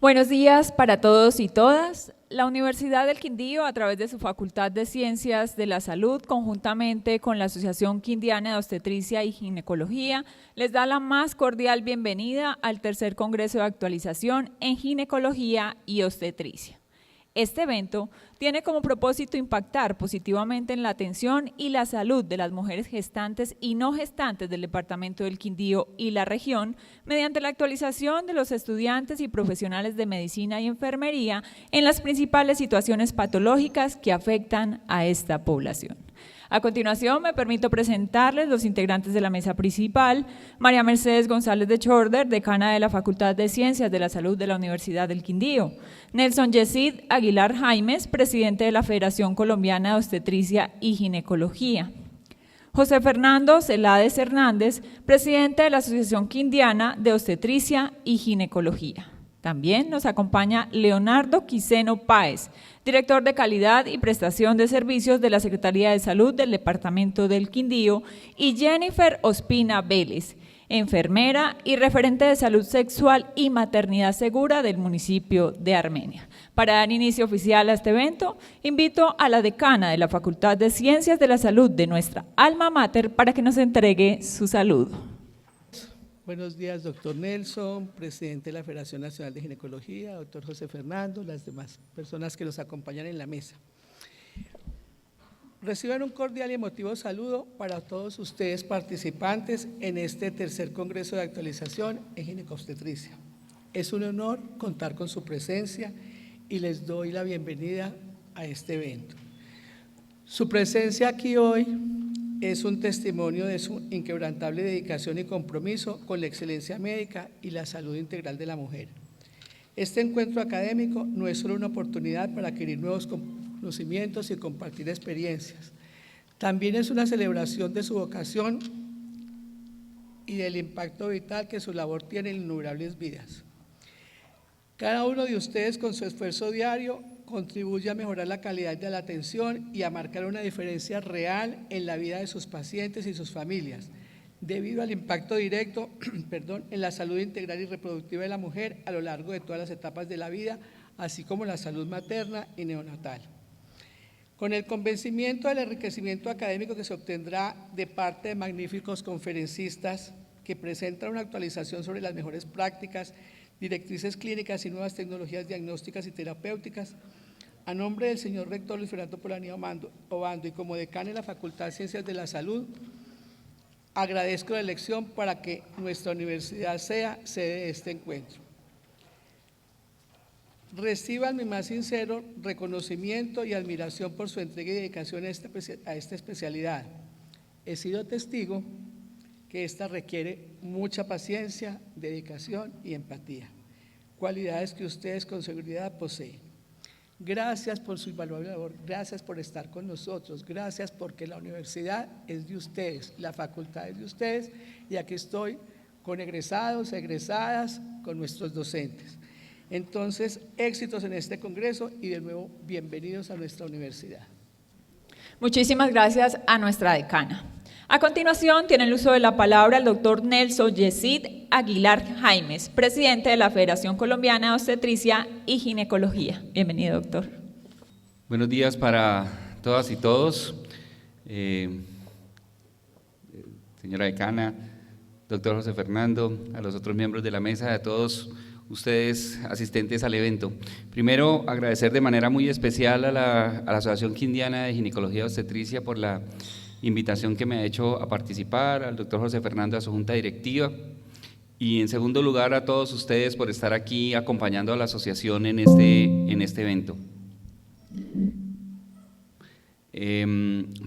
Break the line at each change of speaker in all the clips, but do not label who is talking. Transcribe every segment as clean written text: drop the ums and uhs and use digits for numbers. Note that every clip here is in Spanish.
Buenos días para todos y todas. La Universidad del Quindío, a través de su Facultad de Ciencias de la Salud, conjuntamente con la Asociación Quindiana de Obstetricia y Ginecología, les da la más cordial bienvenida al tercer Congreso de Actualización en Ginecología y Obstetricia. Este evento tiene como propósito impactar positivamente en la atención y la salud de las mujeres gestantes y no gestantes del departamento del Quindío y la región mediante la actualización de los estudiantes y profesionales de medicina y enfermería en las principales situaciones patológicas que afectan a esta población. A continuación, me permito presentarles los integrantes de la mesa principal: María Mercedes González de Chorder, decana de la Facultad de Ciencias de la Salud de la Universidad del Quindío; Nelson Yesid Aguilar Jaimes, presidente de la Federación Colombiana de Obstetricia y Ginecología; José Fernando Celades Hernández, presidente de la Asociación Quindiana de Obstetricia y Ginecología. También nos acompaña Leonardo Quiseno Páez, director de Calidad y Prestación de Servicios de la Secretaría de Salud del Departamento del Quindío, y Jennifer Ospina Vélez, enfermera y referente de Salud Sexual y Maternidad Segura del municipio de Armenia. Para dar inicio oficial a este evento, invito a la decana de la Facultad de Ciencias de la Salud de nuestra alma mater para que nos entregue su saludo.
Buenos días, doctor Nelson, presidente de la Federación Nacional de Ginecología, doctor José Fernando, las demás personas que nos acompañan en la mesa. Reciban un cordial y emotivo saludo para todos ustedes participantes en este tercer Congreso de Actualización en Ginecobstetricia. Es un honor contar con su presencia y les doy la bienvenida a este evento. Su presencia aquí hoy es un testimonio de su inquebrantable dedicación y compromiso con la excelencia médica y la salud integral de la mujer. Este encuentro académico no es solo una oportunidad para adquirir nuevos conocimientos y compartir experiencias, también es una celebración de su vocación y del impacto vital que su labor tiene en innumerables vidas. Cada uno de ustedes, con su esfuerzo diario, contribuye a mejorar la calidad de la atención y a marcar una diferencia real en la vida de sus pacientes y sus familias, debido al impacto directo en la salud integral y reproductiva de la mujer a lo largo de todas las etapas de la vida, así como la salud materna y neonatal. Con el convencimiento del enriquecimiento académico que se obtendrá de parte de magníficos conferencistas que presentan una actualización sobre las mejores prácticas, directrices clínicas y nuevas tecnologías diagnósticas y terapéuticas, a nombre del señor rector Luis Fernando Polanía Obando y como decano de la Facultad de Ciencias de la Salud, agradezco la elección para que nuestra universidad sea sede de este encuentro. Reciban mi más sincero reconocimiento y admiración por su entrega y dedicación a esta especialidad. He sido testigo que esta requiere mucha paciencia, dedicación y empatía, cualidades que ustedes con seguridad poseen. Gracias por su invaluable labor, gracias por estar con nosotros, gracias porque la universidad es de ustedes, la facultad es de ustedes y aquí estoy con egresados, egresadas, con nuestros docentes. Entonces, éxitos en este congreso y de nuevo, bienvenidos a nuestra universidad.
Muchísimas gracias a nuestra decana. A continuación, tiene el uso de la palabra el doctor Nelson Yesid Aguilar Jaimes, presidente de la Federación Colombiana de Obstetricia y Ginecología. Bienvenido, doctor.
Buenos días para todas y todos. Señora decana, doctor José Fernando, a los otros miembros de la mesa, a todos ustedes asistentes al evento. Primero, agradecer de manera muy especial a la Asociación Quindiana de Ginecología y Obstetricia por la invitación que me ha hecho a participar, al doctor José Fernando, a su junta directiva, y en segundo lugar a todos ustedes por estar aquí acompañando a la asociación en este evento.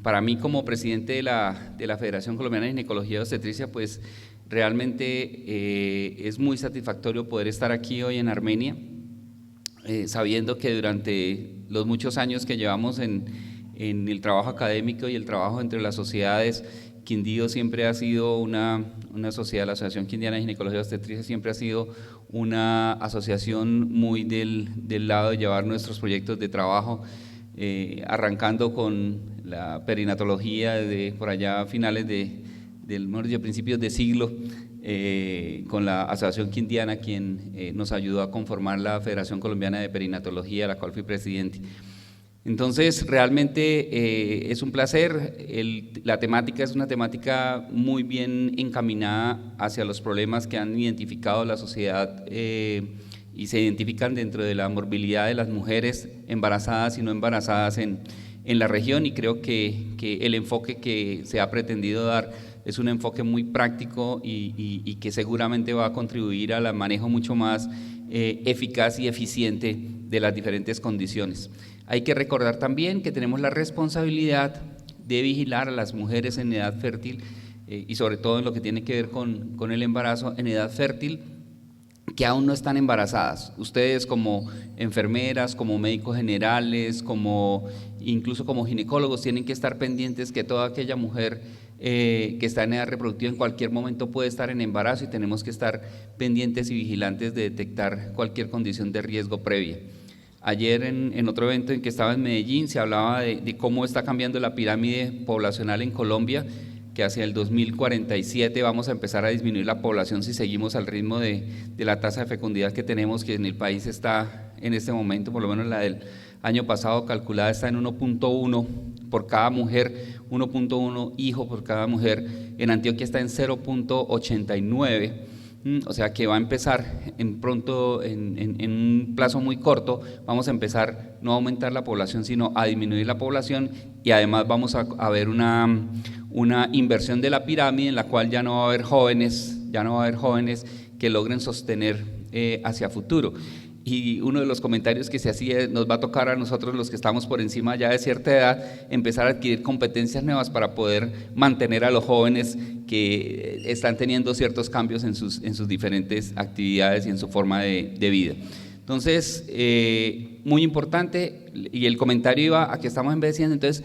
Para mí, como presidente de la Federación Colombiana de Ginecología y Obstetricia, pues realmente es muy satisfactorio poder estar aquí hoy en Armenia, sabiendo que durante los muchos años que llevamos en el trabajo académico y el trabajo entre las sociedades, Quindío siempre ha sido una sociedad, la Asociación Quindiana de Ginecología y Obstetricia siempre ha sido una asociación muy del lado de llevar nuestros proyectos de trabajo, arrancando con la perinatología de por allá a finales principios de siglo, con la Asociación Quindiana, quien nos ayudó a conformar la Federación Colombiana de Perinatología, la cual fui presidente. Entonces, realmente es un placer. La temática es una temática muy bien encaminada hacia los problemas que han identificado la sociedad y se identifican dentro de la morbilidad de las mujeres embarazadas y no embarazadas en la región, y creo que el enfoque que se ha pretendido dar es un enfoque muy práctico y que seguramente va a contribuir al manejo mucho más eficaz y eficiente de las diferentes condiciones. Hay que recordar también que tenemos la responsabilidad de vigilar a las mujeres en edad fértil y sobre todo en lo que tiene que ver con el embarazo en edad fértil, que aún no están embarazadas. Ustedes como enfermeras, como médicos generales, incluso como ginecólogos, tienen que estar pendientes que toda aquella mujer que está en edad reproductiva en cualquier momento puede estar en embarazo, y tenemos que estar pendientes y vigilantes de detectar cualquier condición de riesgo previa. Ayer en otro evento en que estaba en Medellín se hablaba de cómo está cambiando la pirámide poblacional en Colombia, que hacia el 2047 vamos a empezar a disminuir la población si seguimos al ritmo de la tasa de fecundidad que tenemos, que en el país está en este momento, por lo menos la del año pasado calculada está en 1.1 por cada mujer, 1.1 hijo por cada mujer. En Antioquia está en 0.89. O sea que va a empezar en un plazo muy corto, vamos a empezar no a aumentar la población, sino a disminuir la población, y además vamos a ver una inversión de la pirámide en la cual ya no va a haber jóvenes que logren sostener hacia futuro. Y uno de los comentarios que se hacía, nos va a tocar a nosotros los que estamos por encima ya de cierta edad, empezar a adquirir competencias nuevas para poder mantener a los jóvenes que están teniendo ciertos cambios en sus diferentes actividades y en su forma de vida. Entonces, muy importante, y el comentario iba a que estamos envejeciendo. Entonces,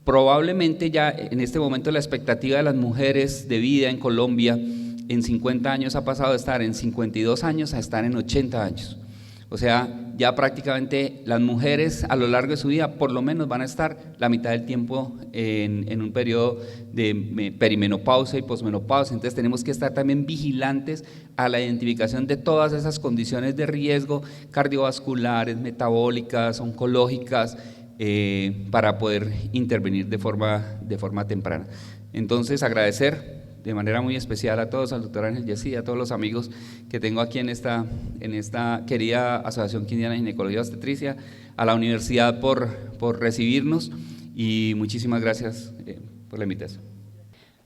probablemente ya en este momento la expectativa de las mujeres de vida en Colombia en 50 años ha pasado de estar en 52 años a estar en 80 años. O sea, ya prácticamente las mujeres a lo largo de su vida por lo menos van a estar la mitad del tiempo en un periodo de perimenopausia y posmenopausia. Entonces tenemos que estar también vigilantes a la identificación de todas esas condiciones de riesgo cardiovasculares, metabólicas, oncológicas, para poder intervenir de forma temprana. Entonces, agradecer de manera muy especial a todos, al doctor Ángel Yesí, a todos los amigos que tengo aquí en esta querida Asociación Quindiana de Ginecología y Obstetricia, a la universidad por recibirnos, y muchísimas gracias por la invitación.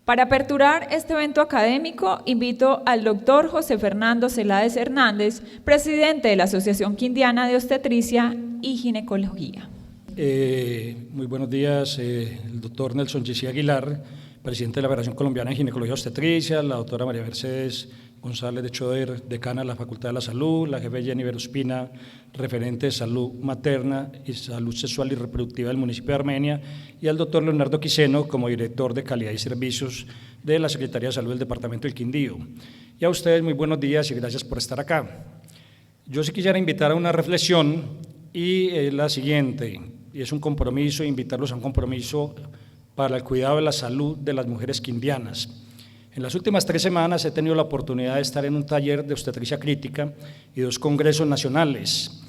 Para aperturar este evento académico, invito al doctor José Fernando Celades Hernández, presidente de la Asociación Quindiana de Obstetricia y Ginecología.
Muy buenos días, el doctor Nelson Yesí Aguilar, presidente de la Federación Colombiana de Ginecología y Obstetricia, la doctora María Mercedes González de Choder, decana de la Facultad de la Salud, la jefe Jenny Verospina, referente de salud materna y salud sexual y reproductiva del municipio de Armenia, y al doctor Leonardo Quiseno como director de calidad y servicios de la Secretaría de Salud del Departamento del Quindío. Y a ustedes muy buenos días y gracias por estar acá. Yo sí quisiera invitar a una reflexión, y es la siguiente, y es un compromiso, invitarlos a un compromiso para el cuidado de la salud de las mujeres quindianas. En las últimas 3 semanas he tenido la oportunidad de estar en un taller de obstetricia crítica y 2 congresos nacionales,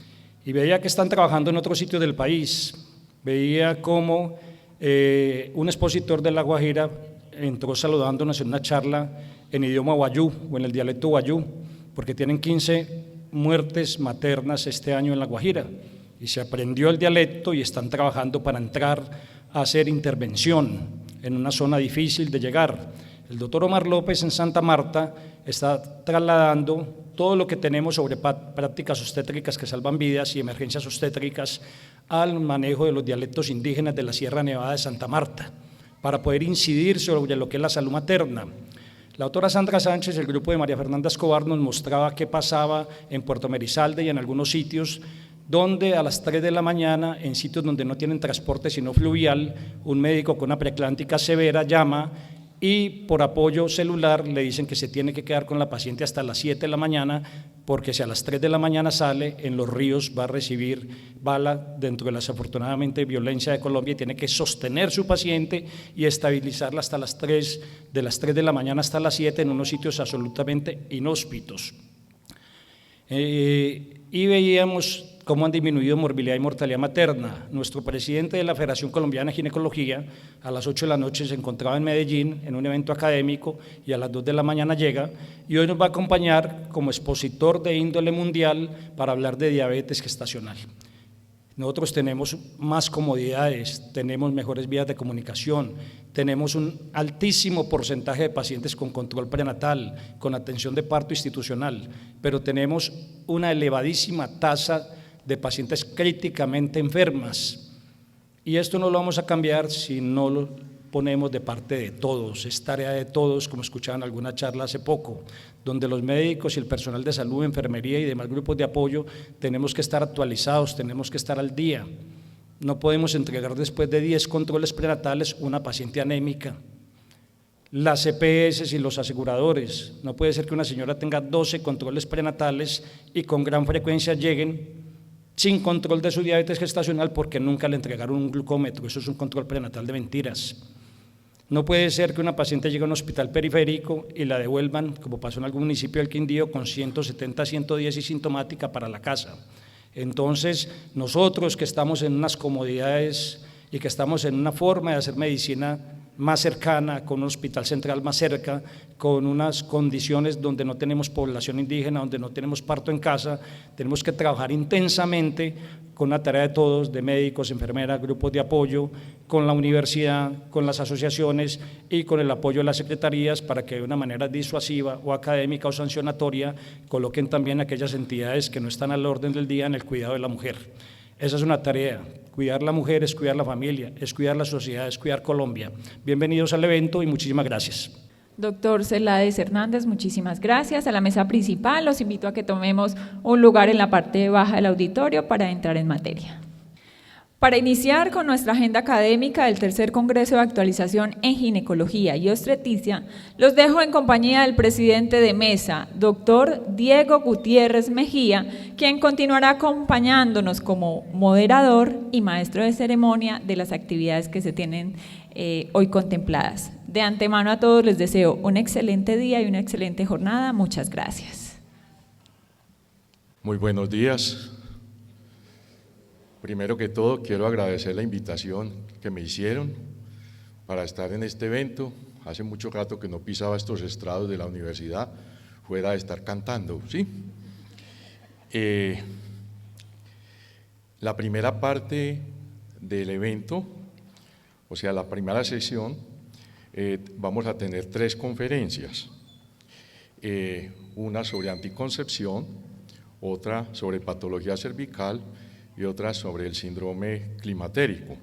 y veía que están trabajando en otros sitios del país. Veía cómo un expositor de La Guajira entró saludándonos en una charla en idioma guayú o en el dialecto guayú, porque tienen 15 muertes maternas este año en La Guajira, y se aprendió el dialecto y están trabajando para entrar a hacer intervención en una zona difícil de llegar. El doctor Omar López en Santa Marta está trasladando todo lo que tenemos sobre prácticas obstétricas que salvan vidas y emergencias obstétricas al manejo de los dialectos indígenas de la Sierra Nevada de Santa Marta, para poder incidir sobre lo que es la salud materna. La doctora Sandra Sánchez, el grupo de María Fernanda Escobar, nos mostraba qué pasaba en Puerto Merizalde y en algunos sitios donde a las 3 de la mañana, en sitios donde no tienen transporte sino fluvial, un médico con una preeclántica severa llama y por apoyo celular le dicen que se tiene que quedar con la paciente hasta las 7 de la mañana, porque si a las 3 de la mañana sale, en Los Ríos va a recibir bala dentro de la desafortunadamente violencia de Colombia y tiene que sostener su paciente y estabilizarla hasta las 3, de las 3 de la mañana hasta las 7 en unos sitios absolutamente inhóspitos. Y veíamos cómo han disminuido morbilidad y mortalidad materna. Nuestro presidente de la Federación Colombiana de Ginecología a las 8 de la noche se encontraba en Medellín en un evento académico y a las 2 de la mañana llega y hoy nos va a acompañar como expositor de índole mundial para hablar de diabetes gestacional. Nosotros tenemos más comodidades, tenemos mejores vías de comunicación, tenemos un altísimo porcentaje de pacientes con control prenatal, con atención de parto institucional, pero tenemos una elevadísima tasa de pacientes críticamente enfermas. Y esto no lo vamos a cambiar si no lo ponemos de parte de todos, es tarea de todos, como escuchaban en alguna charla hace poco, donde los médicos y el personal de salud, enfermería y demás grupos de apoyo tenemos que estar actualizados, tenemos que estar al día. No podemos entregar después de 10 controles prenatales una paciente anémica. Las EPS y los aseguradores, no puede ser que una señora tenga 12 controles prenatales y con gran frecuencia lleguen sin control de su diabetes gestacional porque nunca le entregaron un glucómetro, eso es un control prenatal de mentiras. No puede ser que una paciente llegue a un hospital periférico y la devuelvan, como pasó en algún municipio del Quindío, con 170, 110 y sintomática para la casa. Entonces, nosotros que estamos en unas comodidades y que estamos en una forma de hacer medicina más cercana, con un hospital central más cerca, con unas condiciones donde no tenemos población indígena, donde no tenemos parto en casa, tenemos que trabajar intensamente con la tarea de todos, de médicos, enfermeras, grupos de apoyo, con la universidad, con las asociaciones y con el apoyo de las secretarías para que de una manera disuasiva o académica o sancionatoria coloquen también aquellas entidades que no están al orden del día en el cuidado de la mujer. Esa es una tarea, cuidar la mujer es cuidar la familia, es cuidar la sociedad, es cuidar Colombia. Bienvenidos al evento y muchísimas gracias.
Doctor Celades Hernández, muchísimas gracias. A la mesa principal los invito a que tomemos un lugar en la parte baja del auditorio para entrar en materia. Para iniciar con nuestra agenda académica del tercer Congreso de Actualización en Ginecología y Obstetricia, los dejo en compañía del presidente de mesa, doctor Diego Gutiérrez Mejía, quien continuará acompañándonos como moderador y maestro de ceremonia de las actividades que se tienen hoy contempladas. De antemano a todos les deseo un excelente día y una excelente jornada. Muchas gracias.
Muy buenos días. Primero que todo, quiero agradecer la invitación que me hicieron para estar en este evento. Hace mucho rato que no pisaba estos estrados de la universidad, fuera de estar cantando, ¿sí? La primera parte del evento, o sea, la primera sesión, vamos a tener 3 conferencias, una sobre anticoncepción, otra sobre patología cervical y otra sobre el síndrome climatérico.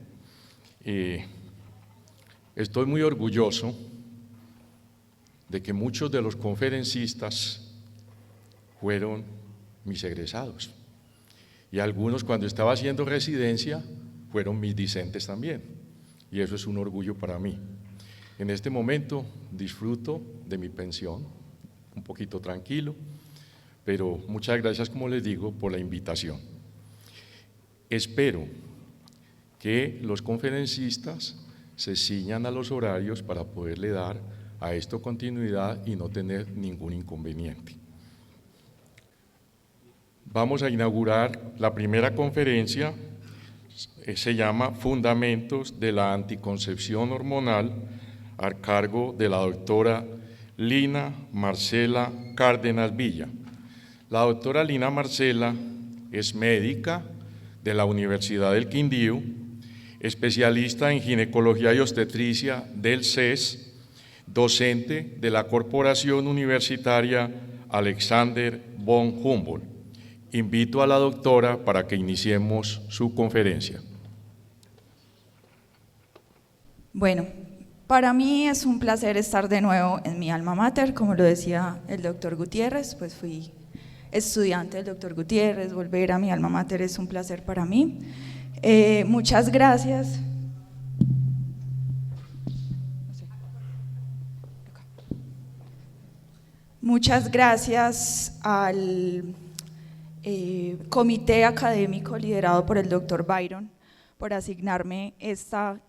Estoy muy orgulloso de que muchos de los conferencistas fueron mis egresados y algunos cuando estaba haciendo residencia fueron mis discentes también, y eso es un orgullo para mí. En este momento disfruto de mi pensión, un poquito tranquilo, pero muchas gracias, como les digo, por la invitación. Espero que los conferencistas se ciñan a los horarios para poderle dar a esto continuidad y no tener ningún inconveniente. Vamos a inaugurar la primera conferencia, se llama Fundamentos de la Anticoncepción Hormonal, a cargo de la doctora Lina Marcela Cárdenas Villa. La doctora Lina Marcela es médica de la Universidad del Quindío, especialista en ginecología y obstetricia del CES, docente de la Corporación Universitaria Alexander von Humboldt. Invito a la doctora para que iniciemos su conferencia.
Bueno, para mí es un placer estar de nuevo en mi alma mater, como lo decía el doctor Gutiérrez, pues fui estudiante del doctor Gutiérrez, volver a mi alma mater es un placer para mí. Muchas gracias. Muchas gracias al comité académico liderado por el doctor Byron por asignarme esta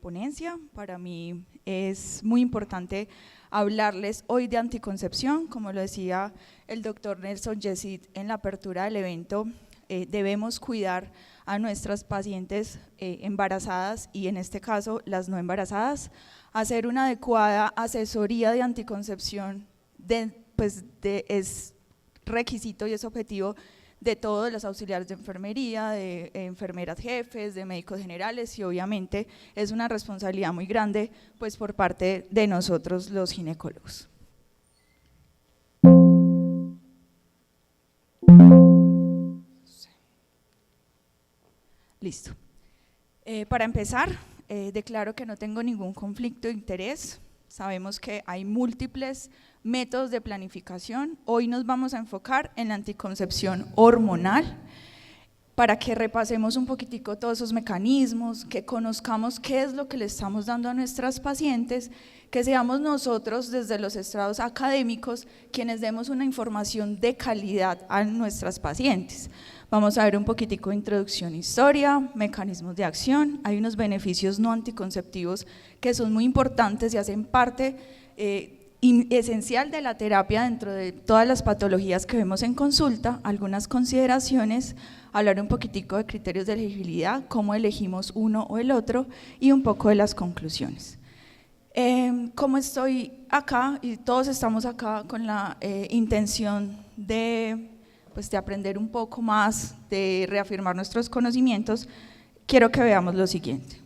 ponencia. Para mí es muy importante hablarles hoy de anticoncepción. Como lo decía el doctor Nelson Yesid en la apertura del evento, debemos cuidar a nuestras pacientes embarazadas y en este caso las no embarazadas, hacer una adecuada asesoría de anticoncepción es requisito y es objetivo de todos los auxiliares de enfermería, de enfermeras jefes, de médicos generales y obviamente es una responsabilidad muy grande pues por parte de nosotros los ginecólogos. Listo. Para empezar, declaro que no tengo ningún conflicto de interés. Sabemos que hay múltiples métodos de planificación. Hoy nos vamos a enfocar en la anticoncepción hormonal para que repasemos un poquitico todos esos mecanismos, que conozcamos qué es lo que le estamos dando a nuestras pacientes, que seamos nosotros desde los estrados académicos quienes demos una información de calidad a nuestras pacientes. Vamos a ver un poquitico de introducción, historia, mecanismos de acción. Hay unos beneficios no anticonceptivos que son muy importantes y hacen parte esencial de la terapia dentro de todas las patologías que vemos en consulta. Algunas consideraciones, hablar un poquitico de criterios de elegibilidad, cómo elegimos uno o el otro y un poco de las conclusiones. Como estoy acá y todos estamos acá con la intención de aprender un poco más, de reafirmar nuestros conocimientos, quiero que veamos lo siguiente.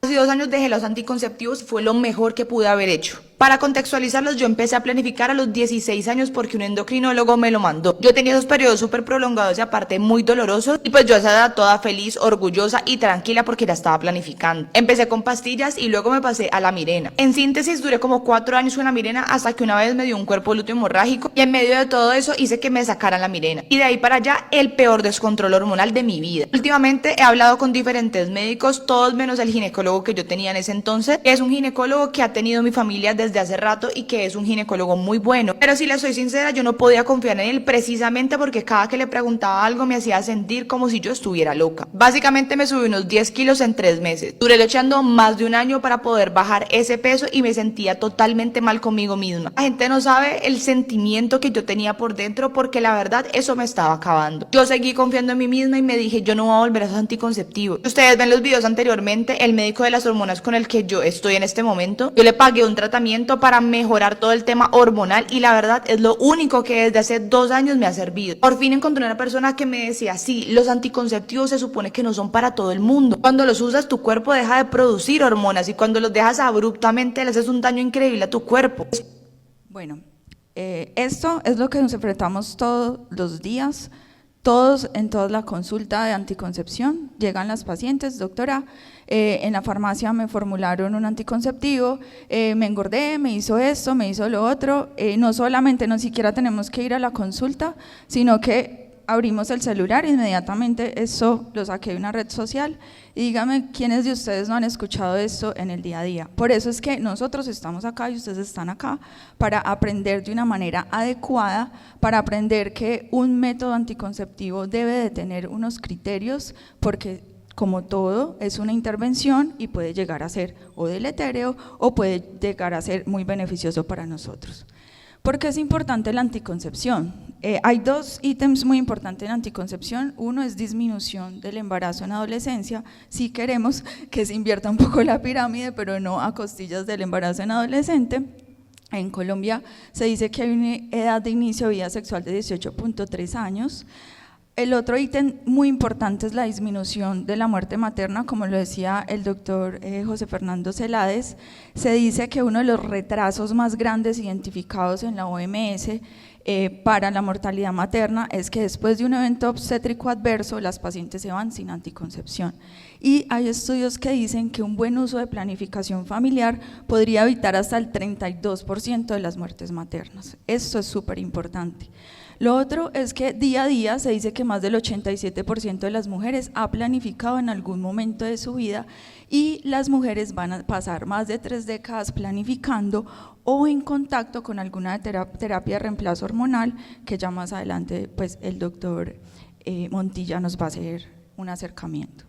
Hace 2 años dejé los anticonceptivos, fue lo mejor que pude haber hecho. Para contextualizarlos, yo empecé a planificar a los 16 años porque un endocrinólogo me lo mandó. Yo tenía esos periodos súper prolongados y aparte muy dolorosos y pues yo a esa edad toda feliz, orgullosa y tranquila porque ya estaba planificando. Empecé con pastillas y luego me pasé a la Mirena. En síntesis, duré como 4 años con la Mirena hasta que una vez me dio un cuerpo lúteo hemorrágico y en medio de todo eso hice que me sacaran la Mirena. Y de ahí para allá, el peor descontrol hormonal de mi vida. Últimamente he hablado con diferentes médicos, todos menos el ginecólogo que yo tenía en ese entonces, que es un ginecólogo que ha tenido mi familia desde hace rato y que es un ginecólogo muy bueno, pero si le soy sincera, yo no podía confiar en él precisamente porque cada que le preguntaba algo me hacía sentir como si yo estuviera loca. Básicamente me subí unos 10 kilos en 3 meses, duré luchando más de un año para poder bajar ese peso y me sentía totalmente mal conmigo misma. La gente no sabe el sentimiento que yo tenía por dentro porque la verdad eso me estaba acabando. Yo seguí confiando en mí misma y me dije, yo no voy a volver a esos anticonceptivos. Ustedes ven los videos anteriormente, el médico de las hormonas con el que yo estoy en este momento, yo le pagué un tratamiento para mejorar todo el tema hormonal y la verdad es lo único que desde hace 2 años me ha servido. Por fin encontré una persona que me decía, sí, los anticonceptivos se supone que no son para todo el mundo. Cuando los usas tu cuerpo deja de producir hormonas y cuando los dejas abruptamente le haces un daño increíble a tu cuerpo.
Bueno, esto es lo que nos enfrentamos todos los días. Todos en toda la consulta de anticoncepción llegan las pacientes, doctora, en la farmacia me formularon un anticonceptivo, me engordé, me hizo esto, me hizo lo otro, no solamente, no siquiera tenemos que ir a la consulta, sino que abrimos el celular, inmediatamente eso lo saqué de una red social y dígame quiénes de ustedes no han escuchado esto en el día a día. Por eso es que nosotros estamos acá y ustedes están acá para aprender de una manera adecuada, para aprender que un método anticonceptivo debe de tener unos criterios porque como todo es una intervención y puede llegar a ser o deletérea o puede llegar a ser muy beneficioso para nosotros. ¿Por qué es importante la anticoncepción? Hay 2 ítems muy importantes en la anticoncepción. Uno es disminución del embarazo en adolescencia. Sí queremos que se invierta un poco la pirámide, pero no a costillas del embarazo en adolescente. En Colombia se dice que hay una edad de inicio de vida sexual de 18.3 años. El otro ítem muy importante es la disminución de la muerte materna, como lo decía el doctor José Fernando Celades. Se dice que uno de los retrasos más grandes identificados en la OMS para la mortalidad materna es que después de un evento obstétrico adverso las pacientes se van sin anticoncepción. Y hay estudios que dicen que un buen uso de planificación familiar podría evitar hasta el 32% de las muertes maternas. Esto es súper importante. Lo otro es que día a día se dice que más del 87% de las mujeres ha planificado en algún momento de su vida, y las mujeres van a pasar más de 3 décadas planificando o en contacto con alguna terapia de reemplazo hormonal, que ya más adelante pues el doctor Montilla nos va a hacer un acercamiento.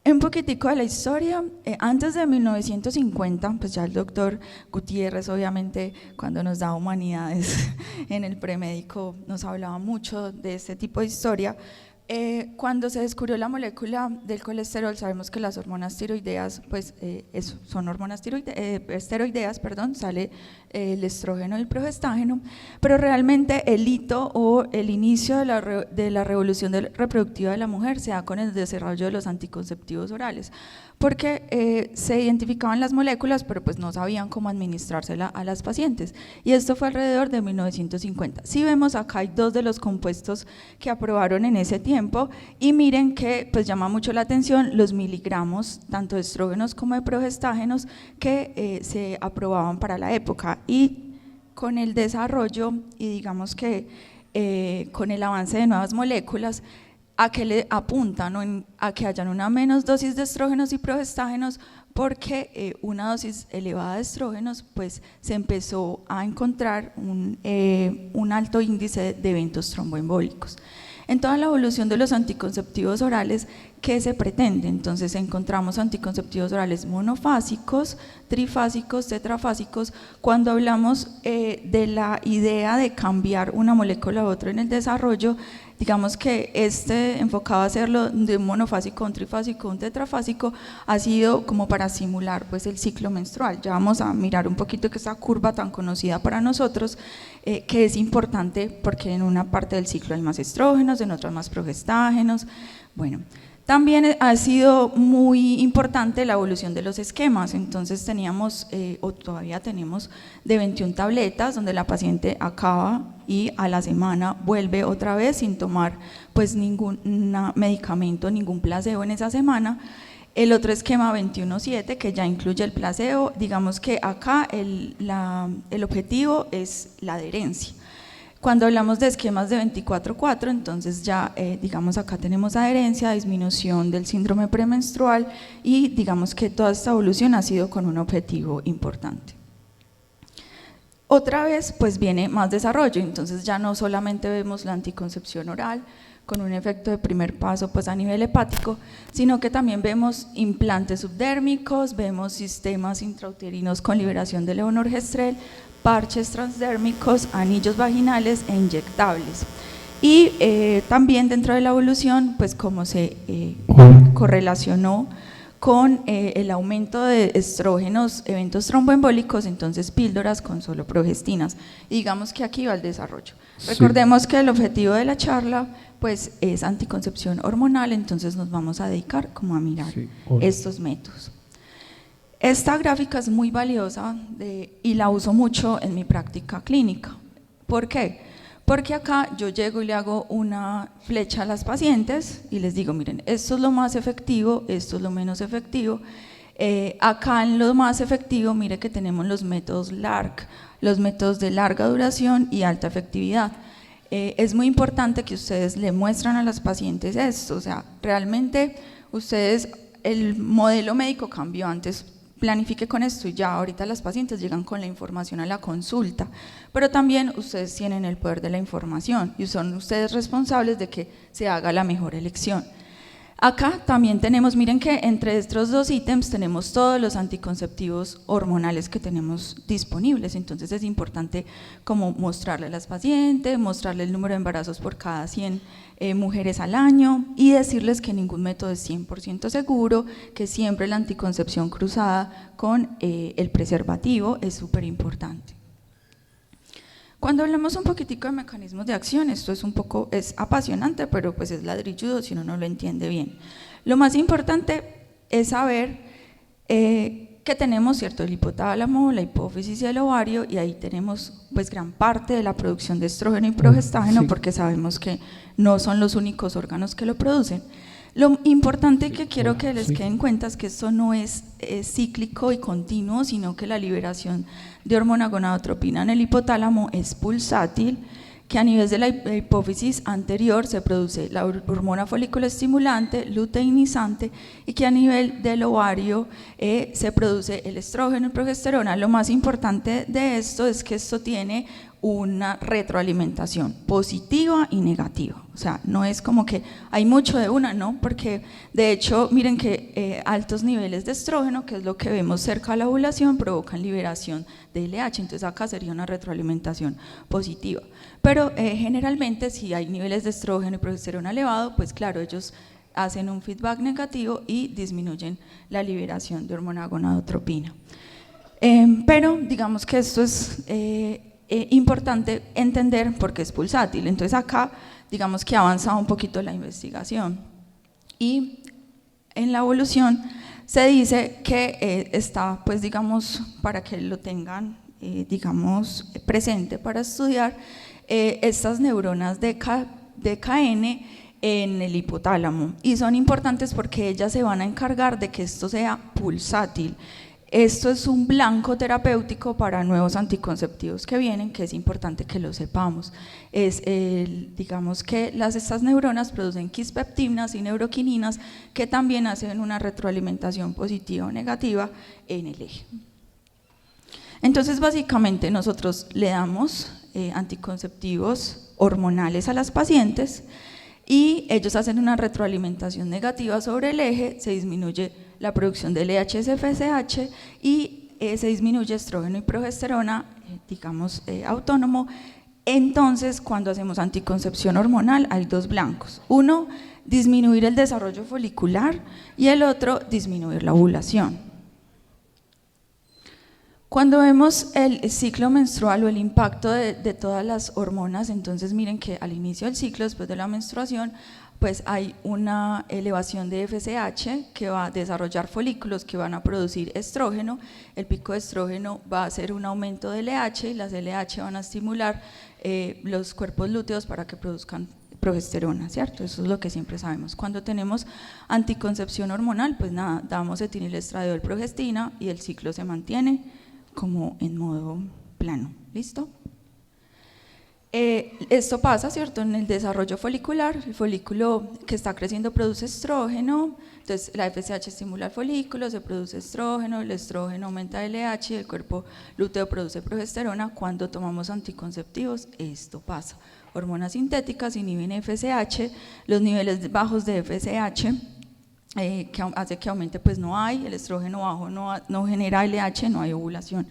Un poquitico de la historia. Antes de 1950, pues ya el doctor Gutiérrez, obviamente, cuando nos da humanidades en el premédico, nos hablaba mucho de este tipo de historia. Cuando se descubrió la molécula del colesterol, sabemos que las hormonas tiroideas, pues son hormonas esteroideas, sale el estrógeno y el progestágeno, pero realmente el hito o el inicio de la revolución reproductiva de la mujer se da con el desarrollo de los anticonceptivos orales, porque se identificaban las moléculas, pero pues no sabían cómo administrársela a las pacientes, y esto fue alrededor de 1950. Si vemos acá hay 2 de los compuestos que aprobaron en ese tiempo, y miren que pues llama mucho la atención los miligramos, tanto de estrógenos como de progestágenos, que se aprobaban para la época, y con el desarrollo y digamos que con el avance de nuevas moléculas, a que le apuntan a que hayan una menos dosis de estrógenos y progestágenos, porque una dosis elevada de estrógenos pues se empezó a encontrar un alto índice de eventos tromboembólicos. En toda la evolución de los anticonceptivos orales, ¿qué se pretende? Entonces encontramos anticonceptivos orales monofásicos, trifásicos, tetrafásicos. Cuando hablamos de la idea de cambiar una molécula a otra en el desarrollo, digamos que enfocado a hacerlo de un monofásico, un trifásico, un tetrafásico, ha sido como para simular pues el ciclo menstrual. Ya vamos a mirar un poquito que esa curva tan conocida para nosotros, que es importante porque en una parte del ciclo hay más estrógenos, en otras más progestágenos. Bueno, también ha sido muy importante la evolución de los esquemas. Entonces teníamos, o todavía tenemos, de 21 tabletas, donde la paciente acaba y a la semana vuelve otra vez sin tomar pues ningún medicamento, ningún placebo en esa semana. El otro esquema 21-7, que ya incluye el placebo. Digamos que acá el objetivo es la adherencia. Cuando hablamos de esquemas de 24-4, entonces ya digamos acá tenemos adherencia, disminución del síndrome premenstrual, y digamos que toda esta evolución ha sido con un objetivo importante. Otra vez pues viene más desarrollo, entonces ya no solamente vemos la anticoncepción oral con un efecto de primer paso pues a nivel hepático, sino que también vemos implantes subdérmicos, vemos sistemas intrauterinos con liberación de levonorgestrel, parches transdérmicos, anillos vaginales e inyectables. Y también dentro de la evolución, pues como se correlacionó con el aumento de estrógenos, eventos tromboembólicos, entonces píldoras con solo progestinas. Y digamos que aquí va el desarrollo. Sí. Recordemos que el objetivo de la charla pues es anticoncepción hormonal, entonces nos vamos a dedicar como a mirar estos métodos. Esta gráfica es muy valiosa y la uso mucho en mi práctica clínica. ¿Por qué? Porque acá yo llego y le hago una flecha a las pacientes y les digo, miren, esto es lo más efectivo, esto es lo menos efectivo. Acá en lo más efectivo, mire que tenemos los métodos LARC, los métodos de larga duración y alta efectividad. Es muy importante que ustedes le muestran a las pacientes esto, o sea, realmente ustedes, el modelo médico cambió. Antes planifique con esto y ya ahorita las pacientes llegan con la información a la consulta, pero también ustedes tienen el poder de la información y son ustedes responsables de que se haga la mejor elección. Acá también tenemos, miren que entre estos 2 ítems tenemos todos los anticonceptivos hormonales que tenemos disponibles, entonces es importante como mostrarle a las pacientes, mostrarle el número de embarazos por cada 100 mujeres al año y decirles que ningún método es 100% seguro, que siempre la anticoncepción cruzada con el preservativo es súper importante. Cuando hablamos un poquitico de mecanismos de acción, esto es apasionante, pero pues es ladrilludo si uno no lo entiende bien. Lo más importante es saber que tenemos cierto el hipotálamo, la hipófisis y el ovario, y ahí tenemos pues gran parte de la producción de estrógeno y progestágeno, porque sabemos que no son los únicos órganos que lo producen. Lo importante que quiero que les quede en cuenta es que esto no es cíclico y continuo, sino que la liberación de hormona gonadotropina en el hipotálamo es pulsátil, que a nivel de la hipófisis anterior se produce la hormona folículo estimulante, luteinizante, y que a nivel del ovario se produce el estrógeno y progesterona. Lo más importante de esto es que esto tiene una retroalimentación positiva y negativa, o sea, no es como que hay mucho de una, no, porque de hecho miren que altos niveles de estrógeno, que es lo que vemos cerca de la ovulación, provocan liberación de LH, entonces acá sería una retroalimentación positiva, pero generalmente si hay niveles de estrógeno y progesterona elevado, pues claro, ellos hacen un feedback negativo y disminuyen la liberación de hormona gonadotropina. Pero digamos que esto es importante entender porque es pulsátil, entonces acá digamos que ha avanzado un poquito la investigación y en la evolución se dice que está, pues digamos, para que lo tengan digamos presente para estudiar estas neuronas de KN en el hipotálamo, y son importantes porque ellas se van a encargar de que esto sea pulsátil. Esto es un blanco terapéutico para nuevos anticonceptivos que vienen, que es importante que lo sepamos. Digamos que estas neuronas producen quispeptinas y neuroquininas que también hacen una retroalimentación positiva o negativa en el eje. Entonces básicamente nosotros le damos anticonceptivos hormonales a las pacientes y ellos hacen una retroalimentación negativa sobre el eje, se disminuye la producción de LH-FSH y se disminuye estrógeno y progesterona, digamos autónomo. Entonces cuando hacemos anticoncepción hormonal hay dos blancos, uno disminuir el desarrollo folicular y el otro disminuir la ovulación. Cuando vemos el ciclo menstrual o el impacto de todas las hormonas, entonces miren que al inicio del ciclo, después de la menstruación, pues hay una elevación de FSH que va a desarrollar folículos que van a producir estrógeno, el pico de estrógeno va a hacer un aumento de LH y las LH van a estimular los cuerpos lúteos para que produzcan progesterona, ¿cierto? Eso es lo que siempre sabemos. Cuando tenemos anticoncepción hormonal, pues nada, damos etinilestradiol progestina y el ciclo se mantiene como en modo plano, ¿listo? Esto pasa, ¿cierto? En el desarrollo folicular, el folículo que está creciendo produce estrógeno, entonces la FSH estimula el folículo, se produce estrógeno, el estrógeno aumenta el LH, el cuerpo lúteo produce progesterona. Cuando tomamos anticonceptivos, esto pasa. Hormonas sintéticas inhiben FSH, los niveles bajos de FSH que hace que aumente, pues no hay, el estrógeno bajo no genera LH, no hay ovulación.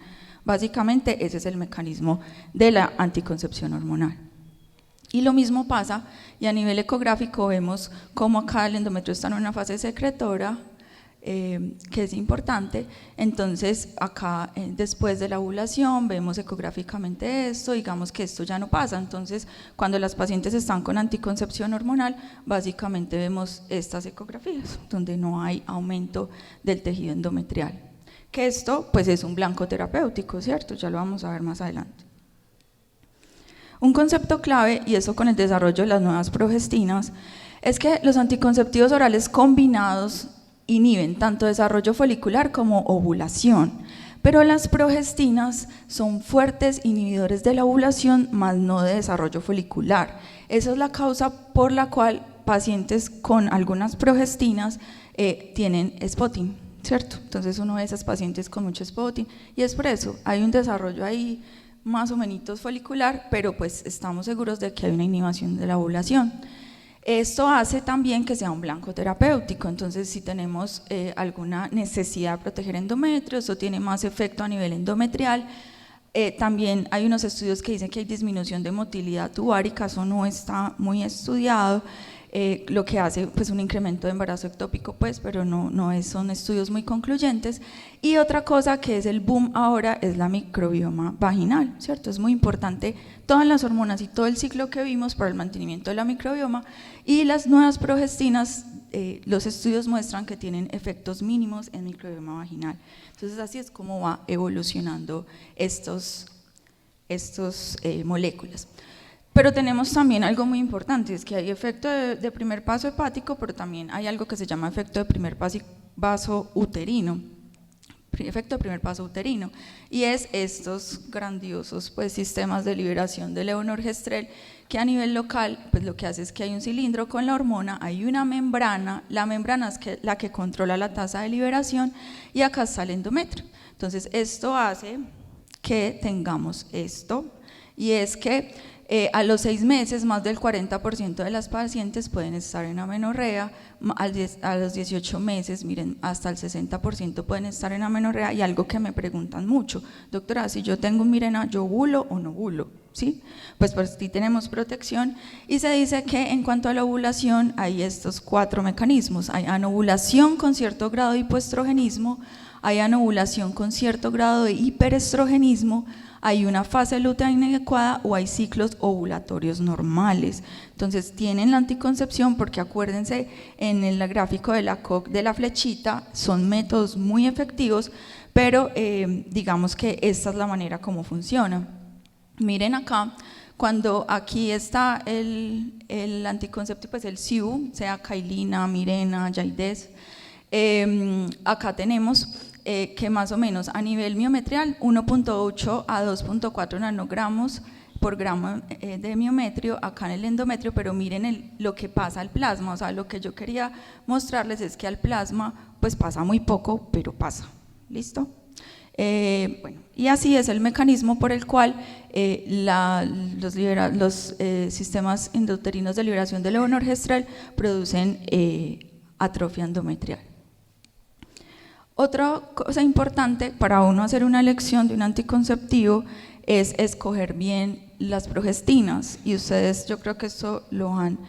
Básicamente ese es el mecanismo de la anticoncepción hormonal. Y lo mismo pasa, y a nivel ecográfico vemos cómo acá el endometrio está en una fase secretora, que es importante. Entonces acá después de la ovulación vemos ecográficamente esto, digamos que esto ya no pasa. Entonces cuando las pacientes están con anticoncepción hormonal, básicamente vemos estas ecografías donde no hay aumento del tejido endometrial, que esto pues es un blanco terapéutico, ¿cierto? Ya lo vamos a ver más adelante. Un concepto clave, y eso con el desarrollo de las nuevas progestinas, es que los anticonceptivos orales combinados inhiben tanto desarrollo folicular como ovulación, pero las progestinas son fuertes inhibidores de la ovulación, más no de desarrollo folicular. Esa es la causa por la cual pacientes con algunas progestinas tienen spotting, ¿cierto? Entonces uno ve esas pacientes con mucho spotting y es por eso, hay un desarrollo ahí más o menos folicular, pero pues estamos seguros de que hay una inhibición de la ovulación. Esto hace también que sea un blanco terapéutico, entonces si tenemos alguna necesidad de proteger endometrio, eso tiene más efecto a nivel endometrial. También hay unos estudios que dicen que hay disminución de motilidad tubárica, eso no está muy estudiado, lo que hace pues un incremento de embarazo ectópico, pues, pero son estudios muy concluyentes. Y otra cosa que es el boom ahora es la microbioma vaginal, ¿cierto? Es muy importante todas las hormonas y todo el ciclo que vimos para el mantenimiento de la microbioma, y las nuevas progestinas, los estudios muestran que tienen efectos mínimos en microbioma vaginal. Entonces así es como va evolucionando estos moléculas. Pero tenemos también algo muy importante, es que hay efecto de primer paso hepático, pero también hay algo que se llama efecto de primer paso uterino. efecto primer paso uterino, y es estos grandiosos pues sistemas de liberación de levonorgestrel, que a nivel local pues lo que hace es que hay un cilindro con la hormona, hay una membrana, la membrana es la que controla la tasa de liberación, y acá está el endometrio. Entonces esto hace que tengamos esto, y es que a los 6 meses más del 40% de las pacientes pueden estar en amenorrea, a los 18 meses, miren, hasta el 60% pueden estar en amenorrea. Y algo que me preguntan mucho, doctora, si yo tengo Mirena, ¿yo ovulo o no ovulo? ¿Sí? Pues sí tenemos protección, y se dice que en cuanto a la ovulación hay estos 4 mecanismos: hay anovulación con cierto grado de hipoestrogenismo, hay anovulación con cierto grado de hiperestrogenismo, hay una fase lútea inadecuada o hay ciclos ovulatorios normales. Entonces tienen la anticoncepción, porque acuérdense, en el gráfico de la COC de la flechita son métodos muy efectivos, pero digamos que esta es la manera como funciona. Miren acá, cuando aquí está el anticonceptivo, pues el SIU, sea Cailina, Mirena, Yaides, acá tenemos que más o menos a nivel miometrial 1.8 a 2.4 nanogramos por gramo de miometrio acá en el endometrio, pero miren lo que pasa al plasma. O sea, lo que yo quería mostrarles es que al plasma pues pasa muy poco, pero pasa. ¿Listo? Bueno, y así es el mecanismo por el cual los sistemas endouterinos de liberación de levonorgestrel producen atrofia endometrial. Otra cosa importante para uno hacer una elección de un anticonceptivo es escoger bien las progestinas, y ustedes, yo creo que esto lo han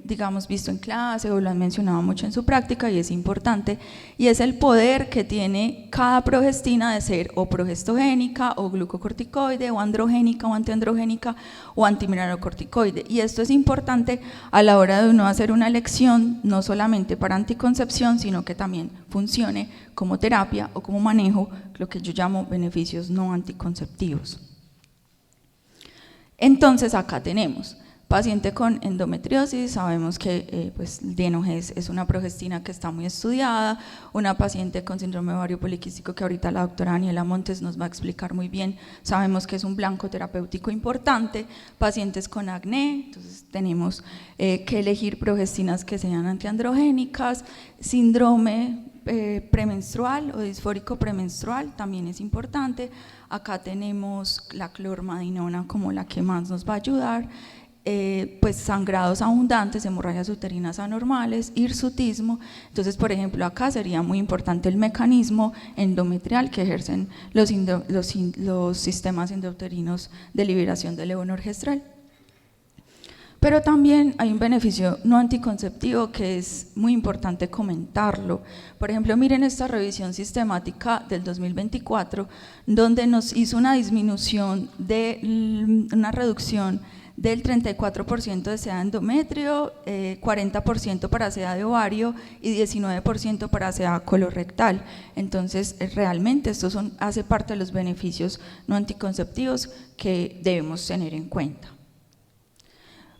digamos visto en clase o lo han mencionado mucho en su práctica, y es importante, y es el poder que tiene cada progestina de ser o progestogénica o glucocorticoide o androgénica o antiandrogénica o antimineralocorticoide. Y esto es importante a la hora de uno hacer una elección, no solamente para anticoncepción, sino que también funcione como terapia o como manejo, lo que yo llamo beneficios no anticonceptivos. Entonces acá tenemos paciente con endometriosis, sabemos que pues, el DNOGES es una progestina que está muy estudiada, una paciente con síndrome ovario poliquístico que ahorita la doctora Daniela Montes nos va a explicar muy bien, sabemos que es un blanco terapéutico importante, pacientes con acné, entonces tenemos que elegir progestinas que sean antiandrogénicas, síndrome premenstrual o disfórico premenstrual también es importante, acá tenemos la clormadinona como la que más nos va a ayudar, pues sangrados abundantes, hemorragias uterinas anormales, hirsutismo. Entonces, por ejemplo, acá sería muy importante el mecanismo endometrial que ejercen los sistemas endouterinos de liberación de levonorgestrel. Pero también hay un beneficio no anticonceptivo que es muy importante comentarlo. Por ejemplo, miren esta revisión sistemática del 2024, donde nos hizo una disminución de una reducción del 34% de SEA de endometrio, 40% para SEA de ovario y 19% para SEA colorectal. Entonces, realmente esto hace parte de los beneficios no anticonceptivos que debemos tener en cuenta.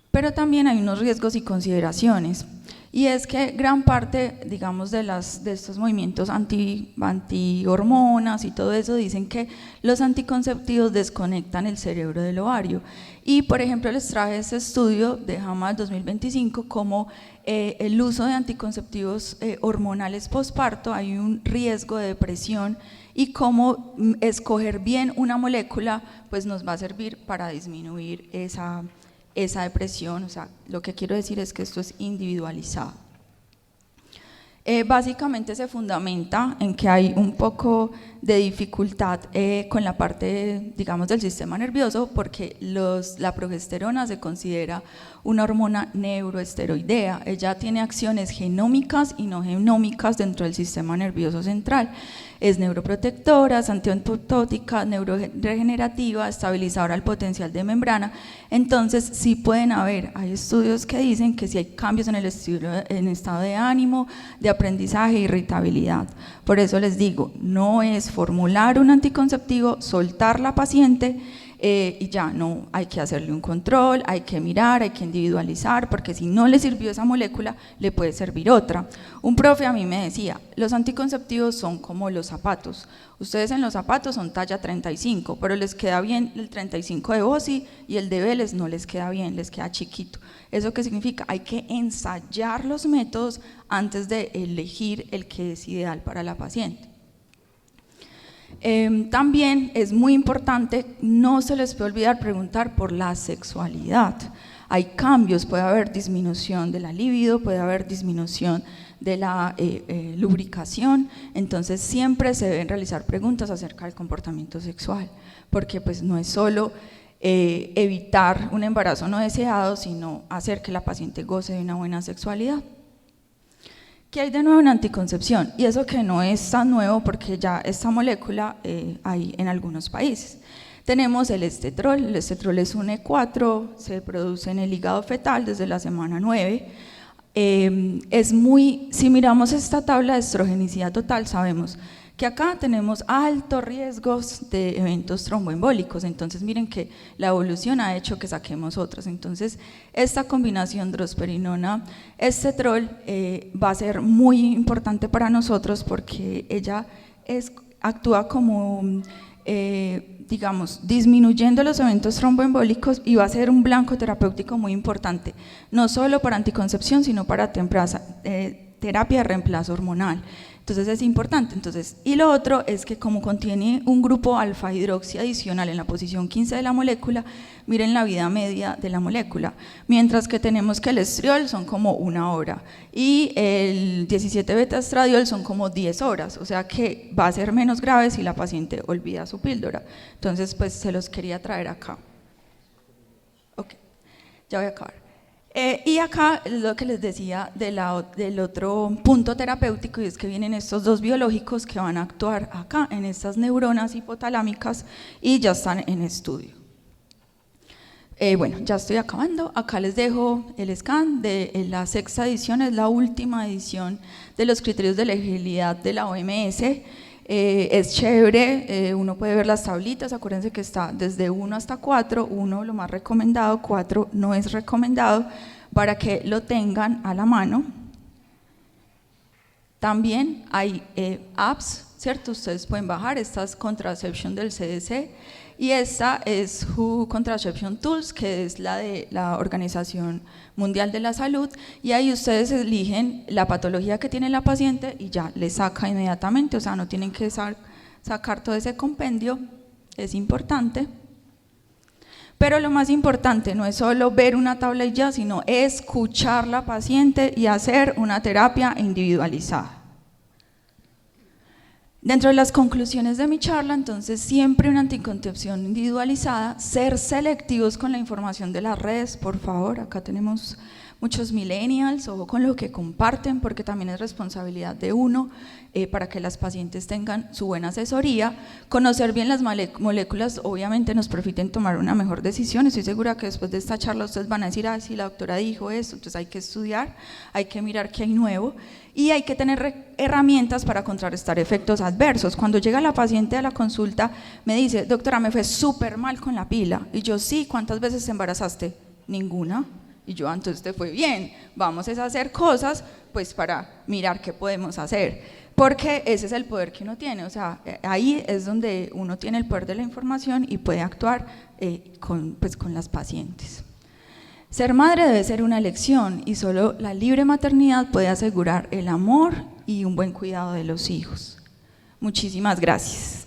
Pero también hay unos riesgos y consideraciones, y es que gran parte, digamos, de estos movimientos anti-hormonas y todo eso dicen que los anticonceptivos desconectan el cerebro del ovario. Y, por ejemplo, les traje este estudio de JAMA 2025 como el uso de anticonceptivos hormonales posparto, hay un riesgo de depresión, y cómo escoger bien una molécula pues nos va a servir para disminuir esa depresión. O sea, lo que quiero decir es que esto es individualizado. Básicamente se fundamenta en que hay un poco de dificultad con la parte, digamos, del sistema nervioso, porque la progesterona se considera una hormona neuroesteroidea. Ella tiene acciones genómicas y no genómicas dentro del sistema nervioso central. Es neuroprotectora, es antiapoptótica, neuroregenerativa, estabilizadora del potencial de membrana. Entonces, sí hay estudios que dicen que sí hay cambios en el estado de ánimo, de aprendizaje, irritabilidad. Por eso les digo, no es formular un anticonceptivo, soltar la paciente, y ya no hay que hacerle un control, hay que mirar, hay que individualizar, porque si no le sirvió esa molécula, le puede servir otra. Un profe a mí me decía, los anticonceptivos son como los zapatos, ustedes en los zapatos son talla 35, pero les queda bien el 35 de Bossi y el de Vélez no les queda bien, les queda chiquito. ¿Eso qué significa? Hay que ensayar los métodos antes de elegir el que es ideal para la paciente. También es muy importante, no se les puede olvidar preguntar por la sexualidad. Hay cambios, puede haber disminución de la libido, puede haber disminución de la lubricación, entonces siempre se deben realizar preguntas acerca del comportamiento sexual, porque pues no es solo evitar un embarazo no deseado, sino hacer que la paciente goce de una buena sexualidad. ¿Qué hay de nuevo en anticoncepción? Y eso que no es tan nuevo porque ya esta molécula hay en algunos países. Tenemos el estetrol es un E4, se produce en el hígado fetal desde la semana 9. Si miramos esta tabla de estrogenicidad total, sabemos que acá tenemos altos riesgos de eventos tromboembólicos, entonces miren que la evolución ha hecho que saquemos otros, entonces esta combinación drosperinona estetrol va a ser muy importante para nosotros porque ella actúa como digamos, disminuyendo los eventos tromboembólicos y va a ser un blanco terapéutico muy importante, no solo para anticoncepción, sino para terapia de reemplazo hormonal. Entonces es importante. Y lo otro es que como contiene un grupo alfa hidroxi adicional en la posición 15 de la molécula, miren la vida media de la molécula, mientras que tenemos que el estriol son como 1 hora y el 17 beta estradiol son como 10 horas, o sea que va a ser menos grave si la paciente olvida su píldora. Entonces pues se los quería traer acá. Ok, ya voy a acabar. Y acá es lo que les decía del otro punto terapéutico, y es que vienen estos dos biológicos que van a actuar acá en estas neuronas hipotalámicas y ya están en estudio. Bueno, ya estoy acabando, acá les dejo el scan de la 6ª edición, es la última edición de los criterios de elegibilidad de la OMS. Es chévere, uno puede ver las tablitas, acuérdense que está desde 1 hasta 4, 1 lo más recomendado, 4 no es recomendado, para que lo tengan a la mano. También hay apps, ¿cierto? Ustedes pueden bajar, esta es Contraception del CDC y esta es WHO Contraception Tools, que es la de la Organización Mundial de la Salud, y ahí ustedes eligen la patología que tiene la paciente y ya le saca inmediatamente, o sea, no tienen que sacar todo ese compendio, es importante. Pero lo más importante no es solo ver una tabla y ya, sino escuchar a la paciente y hacer una terapia individualizada. Dentro de las conclusiones de mi charla, entonces, siempre una anticoncepción individualizada, ser selectivos con la información de las redes, por favor, acá tenemos muchos millennials, ojo con lo que comparten, porque también es responsabilidad de uno para que las pacientes tengan su buena asesoría. Conocer bien las moléculas obviamente nos permiten tomar una mejor decisión. Estoy segura que después de esta charla ustedes van a decir, ah, sí, la doctora dijo esto, entonces hay que estudiar, hay que mirar qué hay nuevo y hay que tener herramientas para contrarrestar efectos adversos. Cuando llega la paciente a la consulta me dice, doctora, me fue súper mal con la pila, y yo, sí, ¿cuántas veces te embarazaste? Ninguna. Y yo, entonces te fue bien, vamos a hacer cosas pues para mirar qué podemos hacer, porque ese es el poder que uno tiene, o sea, ahí es donde uno tiene el poder de la información y puede actuar con las pacientes. Ser madre debe ser una elección y solo la libre maternidad puede asegurar el amor y un buen cuidado de los hijos. Muchísimas gracias.